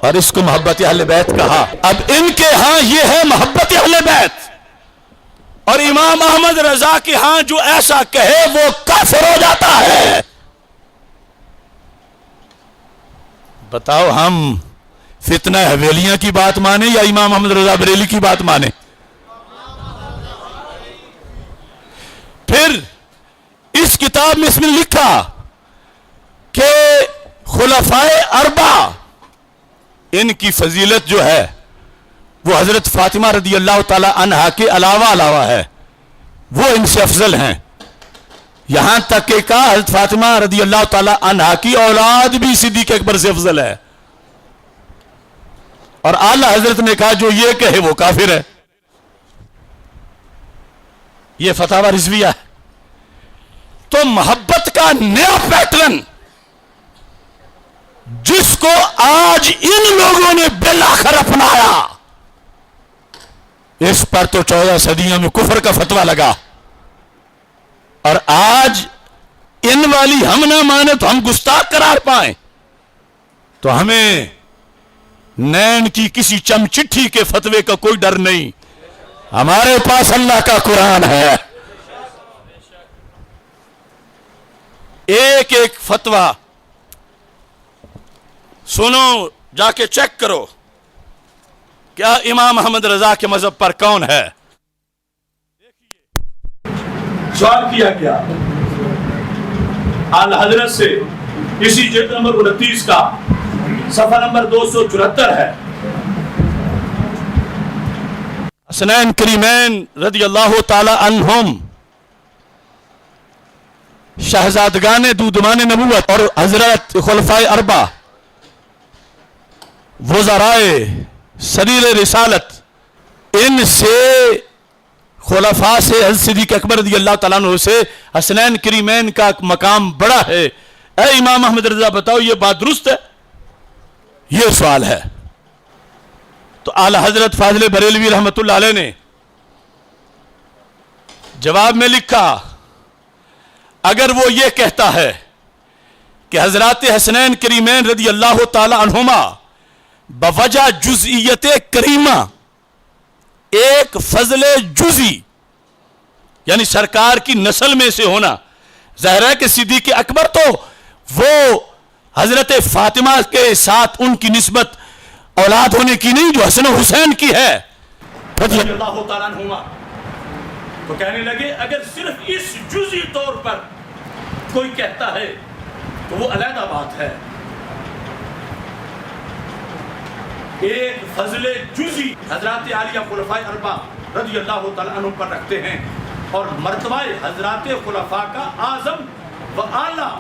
اور اس کو محبت اہل بیت کہا۔ اب ان کے ہاں یہ ہے محبت اہل بیت، اور امام احمد رضا کے ہاں جو ایسا کہے وہ کافر ہو جاتا ہے۔ بتاؤ ہم فتنہ حویلیاں کی بات مانیں یا امام احمد رضا بریلی کی بات مانیں؟ پھر اس کتاب میں اس نے لکھا کہ خلفائے اربعہ، ان کی فضیلت جو ہے وہ حضرت فاطمہ رضی اللہ تعالی عنہا کے علاوہ ہے، وہ ان سے افضل ہیں۔ یہاں تک کہ کہا حضرت فاطمہ رضی اللہ تعالی عنہا کی اولاد بھی صدیق اکبر سے افضل ہے، اور اعلی حضرت نے کہا جو یہ کہے وہ کافر ہے۔ یہ فتاوی رضویہ ہے۔ تو محبت کا نیا پیٹرن جس کو آج ان لوگوں نے بالآخر اپنایا، اس پر تو 14 صدیوں میں کفر کا فتویٰ لگا، اور آج ان والی ہم نہ مانے تو ہم گستاخ قرار پائیں، تو ہمیں نین کی کسی چمچٹھی کے فتوے کا کوئی ڈر نہیں، ہمارے پاس اللہ کا قرآن ہے۔ ایک ایک فتویٰ سنو، جا کے چیک کرو کیا امام احمد رضا کے مذہب پر کون ہے۔ سوال کیا کیا اعلی حضرت سے، اسی جلد نمبر 29 کا صفحہ نمبر 274 ہے۔ حسنین کریمین رضی اللہ تعالی عنہم شہزادگان دودمان نبوت اور حضرت خلفائے اربع، وزرائے سریر رسالت، ان سے خلفاء سے حضرت صدیق اکبر رضی اللہ تعالیٰ عنہ سے حسنین کریمین کا مقام بڑا ہے۔ اے امام احمد رضا بتاؤ یہ بات درست ہے؟ یہ سوال ہے۔ تو اعلی حضرت فاضل بریلوی رحمت اللہ علیہ نے جواب میں لکھا، اگر وہ یہ کہتا ہے کہ حضرات حسنین کریمین رضی اللہ تعالی عنہما بوجہ جزئیت کریمہ ایک فضل جزئی یعنی سرکار کی نسل میں سے ہونا، ظاہر ہے کہ صدیق اکبر تو وہ حضرت فاطمہ کے ساتھ ان کی نسبت اولاد ہونے کی نہیں جو حسن و حسین کی ہے رضی اللہ تعالیٰ عنہما، تو کہنے لگے اگر صرف اس جزئی طور پر کوئی کہتا ہے تو وہ علیحدہ بات ہے۔ ایک فضل جزئی حضرات عالیہ خلفاء اربع رضی اللہ تعالیٰ عنہ پر رکھتے ہیں، اور مرتبہ حضرات خلفاء کا اعظم و اعلیٰ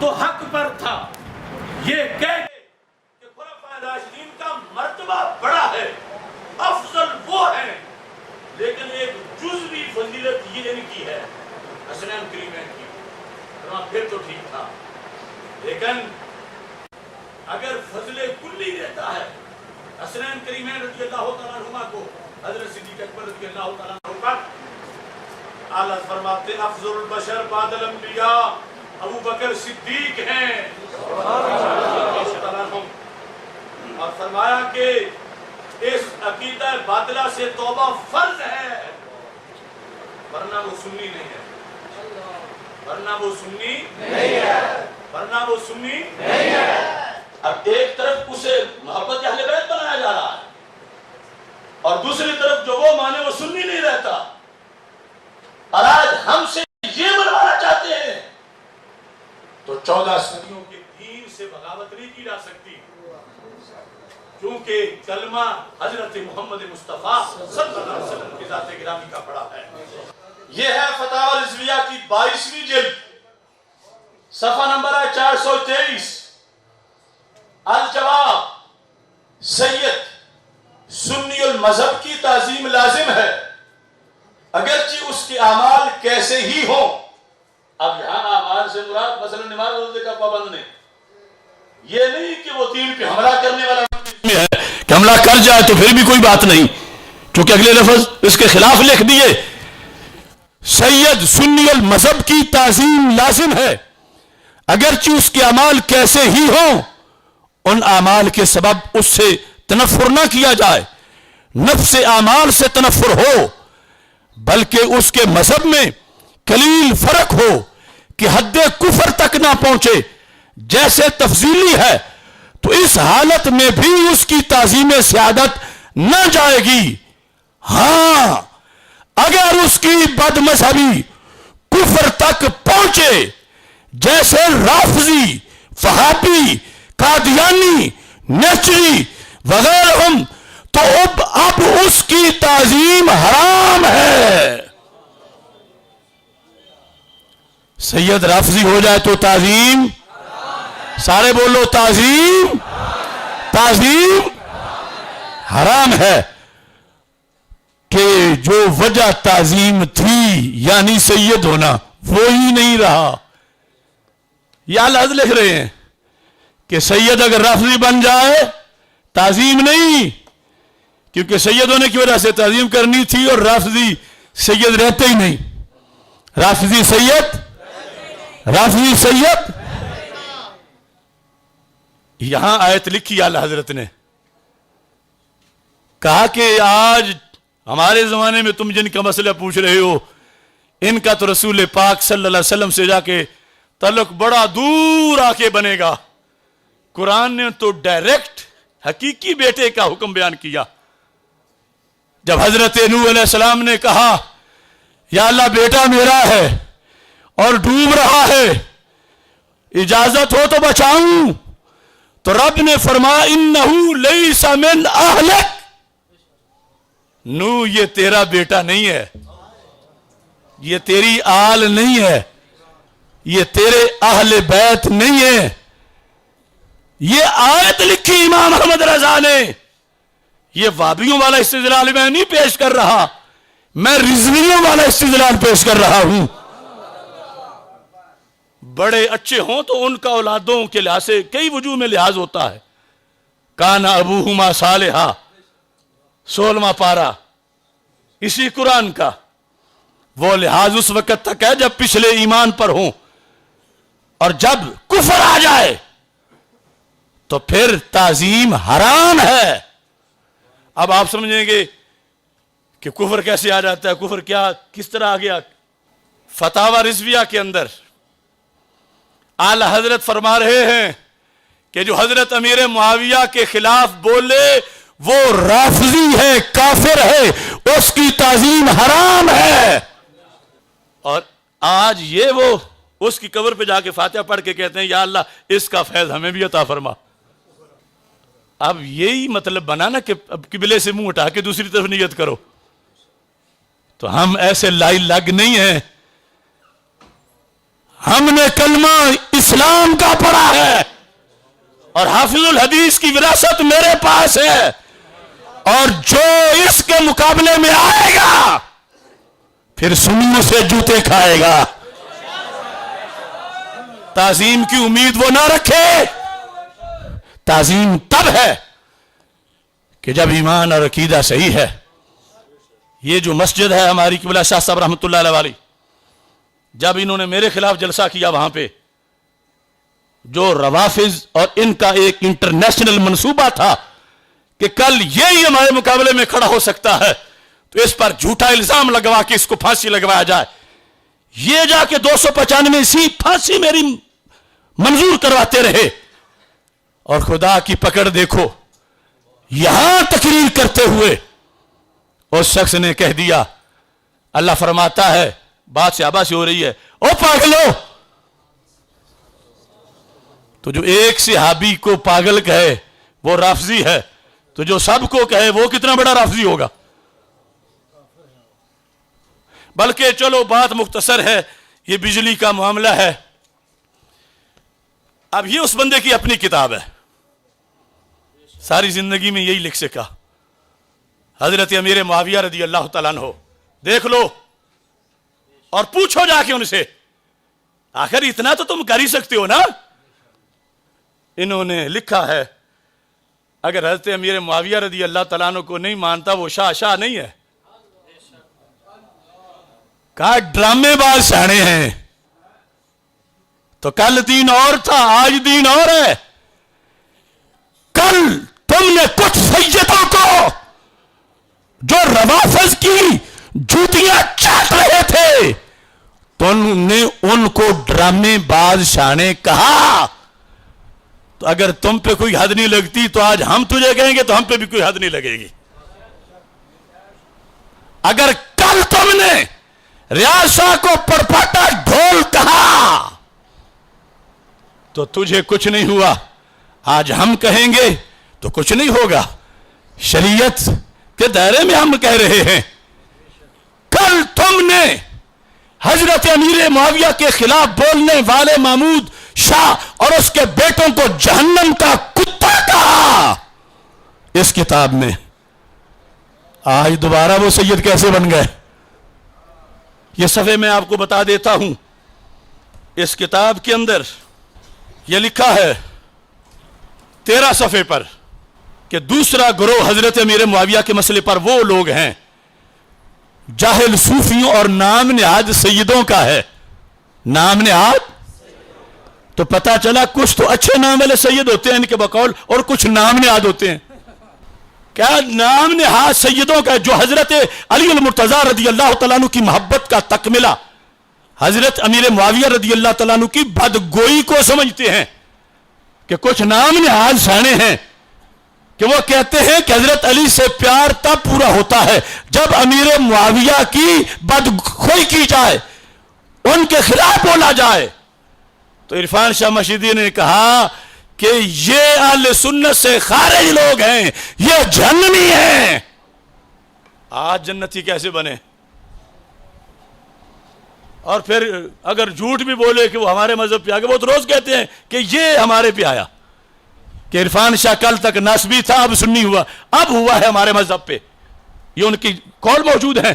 تو حق پر تھا یہ کہہ کہ خلفاء راشدین کا مرتبہ بڑا ہے، افضل وہ ہے، لیکن ایک جزوی فضیلت یہ ان کی ہے حسنین کریمین کی، پھر تو ٹھیک تھا۔ لیکن اگر فضل کلی دیتا ہے حسنین کریمین رضی اللہ تعالیٰ عنہما کو حضرت صدیق اکبر رضی اللہ تعالیٰ عنہ پر، اعلیٰ فرماتے افضل البشر بعد الانبیاء ابو بکر صدیق ہیں، اور فرمایا کہ اس عقیدہ باطلہ سے توبہ فرض ہے، ورنہ وہ سنی نہیں ہے، ورنہ وہ سنی نہیں ہے، ورنہ وہ سنی نہیں ہے۔ اب ایک طرف اسے محبت اہل بیت بنایا جا رہا ہے اور دوسری طرف جو وہ مانے وہ سنی نہیں رہتا، اور آج ہم سے یہ بنوانا چاہتے ہیں، تو 14 صدیوں کے دین سے بغاوت نہیں کی جا سکتی، کیونکہ کلمہ حضرت محمد مصطفیٰ صلی اللہ علیہ وسلم کی ذات گرامی کا پڑا ہے۔ یہ ہے فتاوی رضویہ کی 22ویں جلد، صفحہ نمبر ہے 423۔ الجواب، سید سنی المذہب کی تعظیم لازم ہے اگرچہ اس کے اعمال کیسے ہی ہوں۔ اب یہاں اعمال سے مراد مثلا نماز روزے کا پابند نہیں، یہ نہیں کہ وہ دین پہ حملہ کرنے والا ہے کہ حملہ کر جائے تو پھر بھی کوئی بات نہیں، کیونکہ اگلے لفظ اس کے خلاف لکھ دیے۔ سید سنی المذہب کی تعظیم لازم ہے اگرچہ اس کے اعمال کیسے ہی ہوں، ان اعمال کے سبب اس سے تنفر نہ کیا جائے، نفس اعمال سے تنفر ہو، بلکہ اس کے مذہب میں قلیل فرق ہو کہ حد کفر تک نہ پہنچے، جیسے تفضیلی ہے تو اس حالت میں بھی اس کی تعظیم سیادت نہ جائے گی۔ ہاں اگر اس کی بد مذہبی کفر تک پہنچے جیسے رافضی، وہابی، قادیانی، نیچری وغیرہ، تو اب اس کی تعظیم حرام ہے۔ سید رافضی ہو جائے تو تعظیم، سارے بولو تعظیم حرام ہے، کہ جو وجہ تعظیم تھی یعنی سید ہونا وہی نہیں رہا۔ یہ الحض لکھ رہے ہیں کہ سید اگر رافضی بن جائے تعظیم نہیں، کیونکہ سید ہونے کی وجہ سے تعظیم کرنی تھی، اور رافضی سید رہتے ہی نہیں۔ رافضی سید یہاں آیت لکھی اعلیٰ حضرت نے، کہا کہ آج ہمارے زمانے میں تم جن کا مسئلہ پوچھ رہے ہو ان کا تو رسول پاک صلی اللہ علیہ وسلم سے جا کے تعلق بڑا دور آ کے بنے گا۔ قرآن نے تو ڈائریکٹ حقیقی بیٹے کا حکم بیان کیا۔ جب حضرت نوح علیہ السلام نے کہا یا اللہ بیٹا میرا ہے اور ڈوب رہا ہے، اجازت ہو تو بچاؤں، تو رب نے فرمایا انہو لیس من اہلک، نوح یہ تیرا بیٹا نہیں ہے، یہ تیری آل نہیں ہے، یہ تیرے اہل بیت نہیں ہے. یہ آیت لکھی امام احمد رضا نے. یہ وابیوں والا استدلال میں نہیں پیش کر رہا, میں رضویوں والا استدلال پیش کر رہا ہوں. بڑے اچھے ہوں تو ان کا اولادوں کے لحاظ سے کئی وجوہ میں لحاظ ہوتا ہے. کانا ابوہما صالحا 16واں پارہ اسی قرآن کا. وہ لحاظ اس وقت تک ہے جب پچھلے ایمان پر ہوں, اور جب کفر آ جائے تو پھر تعظیم حرام ہے. اب آپ سمجھیں گے کہ کفر کیسے آ جاتا ہے, کفر کیا کس طرح آ گیا. فتاوی رضویہ کے اندر اعلی حضرت فرما رہے ہیں کہ جو حضرت امیر معاویہ کے خلاف بولے وہ رافضی ہے, کافر ہے, اس کی تعظیم حرام ہے. اور آج یہ وہ اس کی قبر پہ جا کے فاتحہ پڑھ کے کہتے ہیں یا اللہ اس کا فیض ہمیں بھی عطا فرما. اب یہی مطلب بنا نا کہ اب قبلے سے منہ اٹھا کے دوسری طرف نیت کرو. تو ہم ایسے لائی لگ نہیں ہیں. ہم نے کلمہ اسلام کا پڑھا ہے اور حافظ الحدیث کی وراثت میرے پاس ہے, اور جو اس کے مقابلے میں آئے گا پھر سنیوں سے جوتے کھائے گا. تعظیم کی امید وہ نہ رکھے. تعظیم تب ہے کہ جب ایمان اور عقیدہ صحیح ہے. یہ جو مسجد ہے ہماری قبلہ شاہ صاحب رحمۃ اللہ علیہ والی, جب انہوں نے میرے خلاف جلسہ کیا وہاں پہ, جو روافض اور ان کا ایک انٹرنیشنل منصوبہ تھا کہ کل یہی ہمارے مقابلے میں کھڑا ہو سکتا ہے تو اس پر جھوٹا الزام لگوا کے اس کو پھانسی لگوایا جائے, یہ جا کے 295 پھانسی میری منظور کرواتے رہے. اور خدا کی پکڑ دیکھو, یہاں تقریر کرتے ہوئے اس شخص نے کہہ دیا, اللہ فرماتا ہے, بات سے آبا سے ہو رہی ہے, او پاگلو. تو جو ایک صحابی کو پاگل کہے وہ رافضی ہے, تو جو سب کو کہے وہ کتنا بڑا رافضی ہوگا. بلکہ چلو بات مختصر ہے, یہ بجلی کا معاملہ ہے. اب یہ اس بندے کی اپنی کتاب ہے, ساری زندگی میں یہی لکھ سکا. حضرت امیر معاویہ رضی اللہ تعالیٰ عنہ, دیکھ لو اور پوچھو جا کے ان سے, آخر اتنا تو تم کر ہی سکتے ہو نا. انہوں نے لکھا ہے اگر حضرت امیر معاویہ رضی اللہ تعالیٰ عنہ کو نہیں مانتا وہ شاہ نہیں ہے. کہا ڈرامے باز سیانے ہیں. تو کل دین اور تھا, آج دین اور ہے. کل تم نے کچھ سیدوں کو جو روافض کی جوتیاں چاٹ رہے تھے تو تم نے ان کو ڈرامے باز سیانے کہا. تو اگر تم پہ کوئی حد نہیں لگتی تو آج ہم تجھے کہیں گے تو ہم پہ بھی کوئی حد نہیں لگے گی. اگر کل تم نے ریاض شاہ کو پرپاٹا ڈھول کہا تو تجھے کچھ نہیں ہوا, آج ہم کہیں گے تو کچھ نہیں ہوگا. شریعت کے دائرے میں ہم کہہ رہے ہیں. کل تم نے حضرت امیر معاویہ کے خلاف بولنے والے محمود شاہ اور اس کے بیٹوں کو جہنم کا کتا کہا اس کتاب میں. آج دوبارہ وہ سید کیسے بن گئے؟ یہ صفحے میں آپ کو بتا دیتا ہوں. اس کتاب کے اندر یہ لکھا ہے 13 صفحے پر کہ دوسرا گروہ حضرت امیر معاویہ کے مسئلے پر وہ لوگ ہیں جاہل صوفیوں اور نام نہاد سیدوں کا ہے. نام نہاد تو پتا چلا کچھ تو اچھے نام والے سید ہوتے ہیں ان کے بقول, اور کچھ نام نہاد ہوتے ہیں. کیا نام نہاد سیدوں کا جو حضرت علی المرتضیٰ رضی اللہ تعالیٰ عنہ کی محبت کا تکملہ, حضرت امیر معاویہ رضی اللہ تعالیٰ عنہ کی بدگوئی کو سمجھتے ہیں کہ کچھ نام نہاد سیانے ہیں کہ وہ کہتے ہیں کہ حضرت علی سے پیار تب پورا ہوتا ہے جب امیر معاویہ کی بدگوئی کی جائے, ان کے خلاف بولا جائے. تو عرفان شاہ مشیدی نے کہا کہ یہ اہل سنت سے خارج لوگ ہیں, یہ جہنمی ہیں. آج جنتی کیسے بنے؟ اور پھر اگر جھوٹ بھی بولے کہ وہ ہمارے مذہب پہ آ گیا، وہ تو روز کہتے ہیں کہ یہ ہمارے پہ آیا، کہ عرفان شاہ کل تک نسبی تھا اب سنی ہوا، اب ہوا ہے ہمارے مذہب پہ، یہ ان کی قول موجود ہیں۔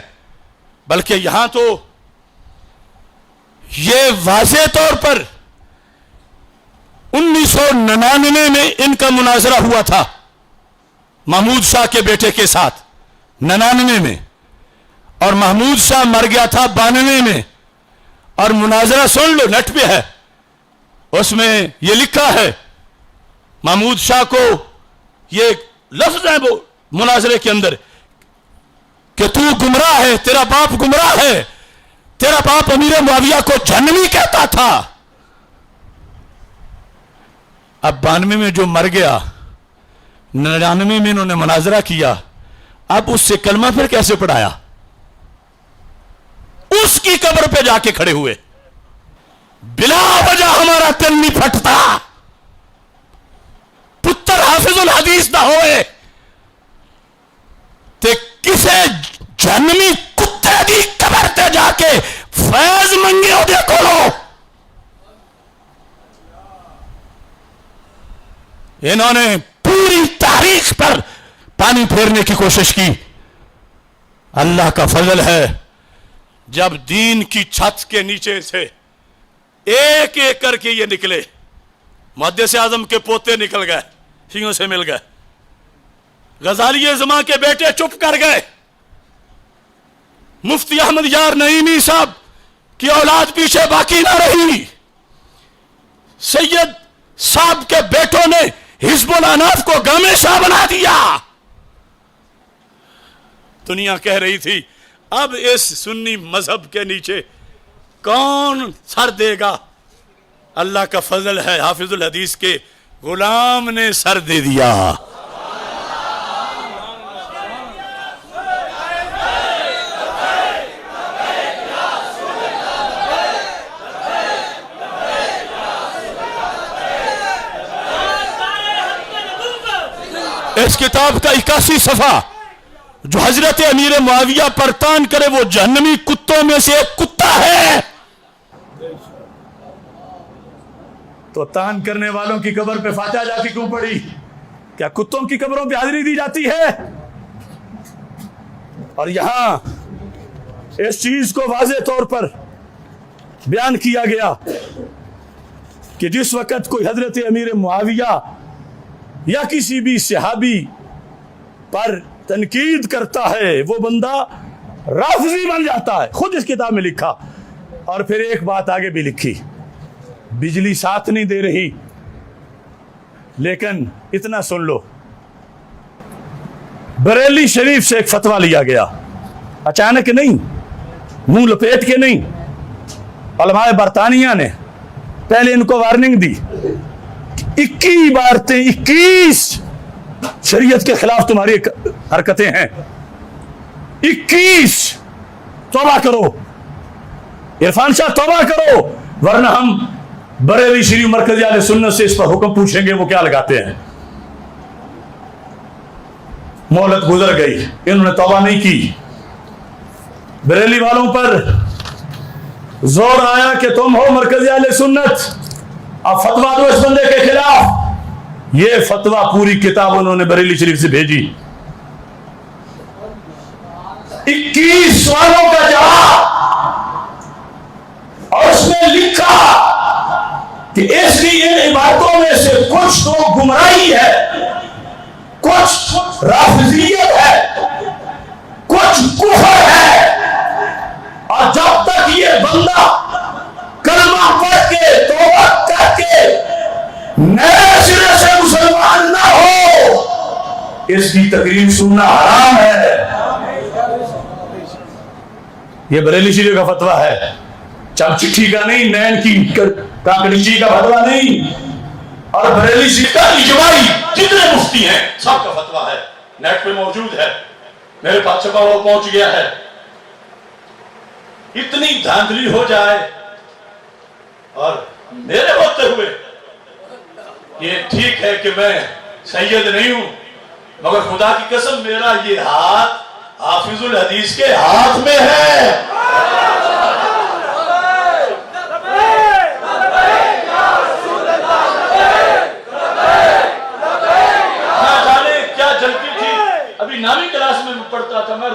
بلکہ یہاں تو یہ واضح طور پر 1999 میں ان کا مناظرہ ہوا تھا محمود شاہ کے بیٹے کے ساتھ، 99 میں، اور محمود شاہ مر گیا تھا 92 میں، اور مناظرہ سن لو، نیٹ پہ ہے، اس میں یہ لکھا ہے محمود شاہ کو یہ لفظ ہے وہ مناظرے کے اندر کہ تو گمراہ ہے، تیرا باپ گمراہ ہے، تیرا باپ امیر معاویہ کو جہنمی کہتا تھا۔ اب 92 میں جو مر گیا، 99 میں انہوں نے مناظرہ کیا، اب اس سے کلمہ پھر کیسے پڑھایا؟ اس کی قبر پہ جا کے کھڑے ہوئے، بلا وجہ ہمارا دل نہیں پھٹتا، پتر حافظ الحدیث نہ ہوئے تے کسے جہنمی کتے دی قبر تے جا کے فیض منگے ہو دے کولو۔ انہوں نے پوری تاریخ پر پانی پھیرنے کی کوشش کی۔ اللہ کا فضل ہے جب دین کی چھت کے نیچے سے ایک ایک کر کے یہ نکلے، محدث اعظم کے پوتے نکل گئے، سینگوں سے مل گئے، غزالی زماں کے بیٹے چپ کر گئے، مفتی احمد یار نعیمی صاحب کی اولاد پیچھے باقی نہ رہی، سید صاحب کے بیٹوں نے حزب الاناف کو گامے شاہ بنا دیا۔ دنیا کہہ رہی تھی اب اس سنی مذہب کے نیچے کون سر دے گا؟ اللہ کا فضل ہے، حافظ الحدیث کے غلام نے سر دے دیا۔ اس کتاب کا 81 صفحہ جو حضرت امیر معاویہ پر تان کرے وہ جہنمی کتوں میں سے ایک کتا ہے۔ تو تان کرنے والوں کی قبر پہ فاتحہ جا کے کیوں پڑھی؟ کیا کتوں کی قبروں پہ حاضری دی جاتی ہے؟ اور یہاں اس چیز کو واضح طور پر بیان کیا گیا کہ جس وقت کوئی حضرت امیر معاویہ یا کسی بھی صحابی پر تنقید کرتا ہے وہ بندہ رافضی بن جاتا ہے، خود اس کتاب میں لکھا۔ اور پھر ایک بات آگے بھی لکھی، بجلی ساتھ نہیں دے رہی، لیکن اتنا سن لو، بریلی شریف سے ایک فتویٰ لیا گیا، اچانک نہیں، منہ لپیٹ کے نہیں، علماء برطانیہ نے پہلے ان کو وارننگ دی، 21 عبارتیں، 21 شریعت کے خلاف تمہاری حرکتیں ہیں، 21 توبہ کرو، عرفان شاہ توبہ کرو، ورنہ ہم بریلی شریف مرکزی اہل سنت سے اس پر حکم پوچھیں گے وہ کیا لگاتے ہیں۔ مہلت گزر گئی، انہوں نے توبہ نہیں کی، بریلی والوں پر زور آیا کہ تم ہو مرکزی اہل سنت، اب فتویٰ دو اس بندے کے خلاف۔ یہ فتویٰ پوری کتاب انہوں نے بریلی شریف سے بھیجی، 21 سوالوں کا جواب، اور اس میں لکھا کہ اس کی ان عبادتوں میں سے کچھ تو گمراہی ہے، کچھ رافضیت ہے، کچھ کفر ہے، اور جب تک یہ بندہ کلمہ پڑھ کے توبہ کر کے نئے سرے سے مسلمان نہ ہو، اس کی تقریر سننا حرام ہے۔ یہ بریلی شریف کا فتویٰ ہے، چپ چٹھی کا نہیں، نین کی کاکڑیچی کا فتویٰ نہیں، اور بریلی شریف کا اجماعی جتنے مفتی ہیں سب کا فتویٰ ہے، نیٹ پہ موجود ہے، میرے پاس چھپا ہوا پہنچ گیا ہے۔ اتنی دھاندلی ہو جائے اور میرے ہوتے ہوئے، یہ ٹھیک ہے کہ میں سید نہیں ہوں، مگر خدا کی قسم میرا یہ ہاتھ حافظ الحدیث کے ہاتھ میں ہے۔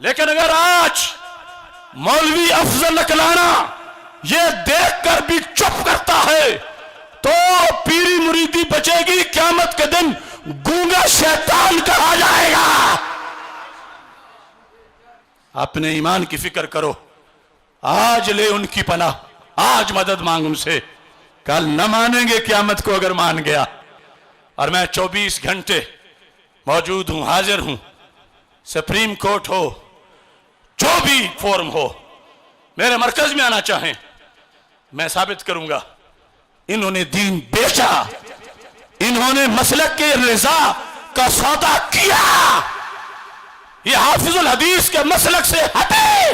لیکن اگر آج مولوی افضل اکلانا یہ دیکھ کر بھی چپ کرتا ہے تو پیری مریدی بچے گی، قیامت کے دن گونگا شیطان کہا جائے گا۔ اپنے ایمان کی فکر کرو، آج لے ان کی پناہ، آج مدد مانگ ان سے، کل نہ مانیں گے قیامت کو اگر مان گیا۔ اور میں 24 گھنٹے موجود ہوں، حاضر ہوں، سپریم کورٹ ہو، جو بھی فورم ہو، میرے مرکز میں آنا چاہیں، میں ثابت کروں گا انہوں نے دین بیچا، انہوں نے مسلک کے رضا کا سودا کیا، یہ حافظ الحدیث کے مسلک سے ہٹے،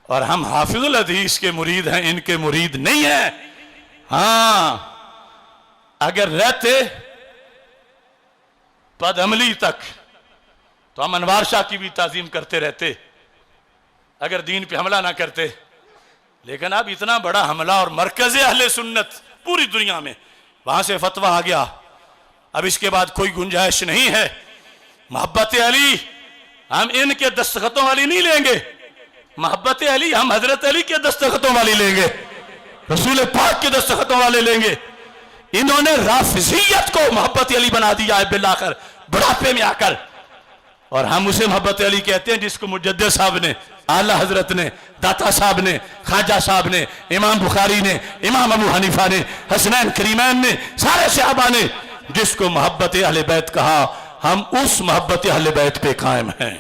اور ہم حافظ الحدیث کے مرید ہیں، ان کے مرید نہیں ہیں۔ ہاں اگر رہتے پد عملی تک تو ہم انوار شاہ کی بھی تعظیم کرتے رہتے، اگر دین پہ حملہ نہ کرتے، لیکن اب اتنا بڑا حملہ اور مرکز اہل سنت پوری دنیا میں، وہاں سے فتویٰ آ گیا، اب اس کے بعد کوئی گنجائش نہیں ہے۔ محبت علی ہم ان کے دستخطوں والی نہیں لیں گے، محبت علی ہم حضرت علی کے دستخطوں والی لیں گے، رسول پاک کے دستخطوں والے لیں گے۔ انہوں نے رافضیت کو محبت علی بنا دیا ہے بالآخر بڑھاپے میں آ کر، اور ہم اسے محبت علی کہتے ہیں جس کو مجدد صاحب نے، اعلیٰ حضرت نے، داتا صاحب نے، خواجہ صاحب نے، امام بخاری نے، امام ابو حنیفہ نے، حسنین کریمین نے، سارے صحابہ نے جس کو محبت اہل بیت کہا، ہم اس محبت اہل بیت پہ قائم ہیں۔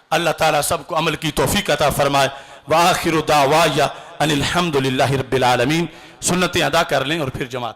اللہ تعالیٰ سب کو عمل کی توفیق عطا فرمائے۔ وآخر دعوایا ان الحمدللہ رب العالمین۔ سنتیں ادا کر لیں اور پھر جماعت